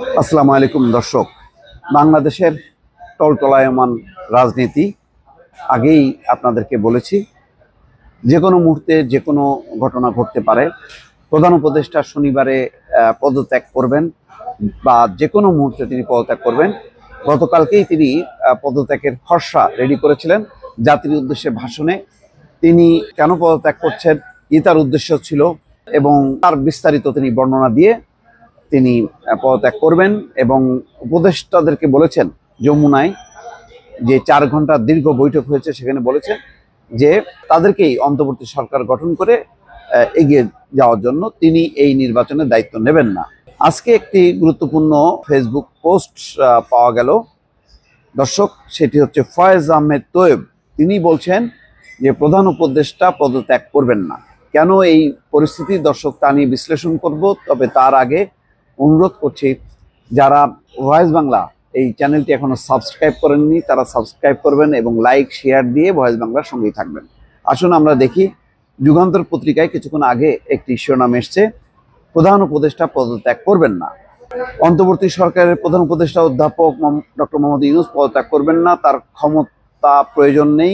আসসালামু আলাইকুম দর্শক। বাংলাদেশের টলটলায়মান রাজনীতি আগেই আপনাদেরকে বলেছি, যে কোনো মুহূর্তে যে কোনো ঘটনা ঘটতে পারে। প্রধান উপদেষ্টা শনিবারে পদত্যাগ করবেন বা যে কোনো মুহূর্তে তিনি পদত্যাগ করবেন। গতকালকেই তিনি পদত্যাগের খসড়া রেডি করেছিলেন। জাতির উদ্দেশ্যে ভাষণে তিনি কেন পদত্যাগ করছেন, কি তার উদ্দেশ্য ছিল এবং তার বিস্তারিত তিনি বর্ণনা দিয়ে তিনি পদত্যাগ করবেন। এবং উপদেষ্টাদেরকে বলেছেন, যমুনায় যে 4 ঘন্টা দীর্ঘ বৈঠক হয়েছে সেখানে বলেছেন যে তাদেরকেই অন্তর্বর্তী সরকার গঠন করে এগিয়ে যাওয়ার জন্য তিনি এই নির্বাচনের দায়িত্ব নেবেন না। আজকে একটি গুরুত্বপূর্ণ ফেসবুক পোস্ট পাওয়া গেল দর্শক, সেটি হচ্ছে ফয়েজ আহমেদ তোয়েব। তিনি বলছেন যে প্রধান উপদেষ্টা পদত্যাগ করবেন না। কেন এই পরিস্থিতি দর্শক তা নিয়ে বিশ্লেষণ করব, তবে তার আগে অনুরোধ করছি যারা ভয়েস বাংলা এই চ্যানেলটি এখনো সাবস্ক্রাইব করেননি তারা সাবস্ক্রাইব করবেন এবং লাইক শেয়ার দিয়ে ভয়েস বাংলার সঙ্গেই থাকবেন। আসুন আমরা দেখি, যুগান্তর পত্রিকায় কিছুক্ষণ আগে একটি শিরোনাম এসছে, প্রধান উপদেষ্টা পদত্যাগ করবেন না। অন্তর্বর্তী সরকারের প্রধান উপদেষ্টা অধ্যাপক ডক্টর মোহাম্মদ ইউনূস পদত্যাগ করবেন না, তার ক্ষমতা প্রয়োজন নেই,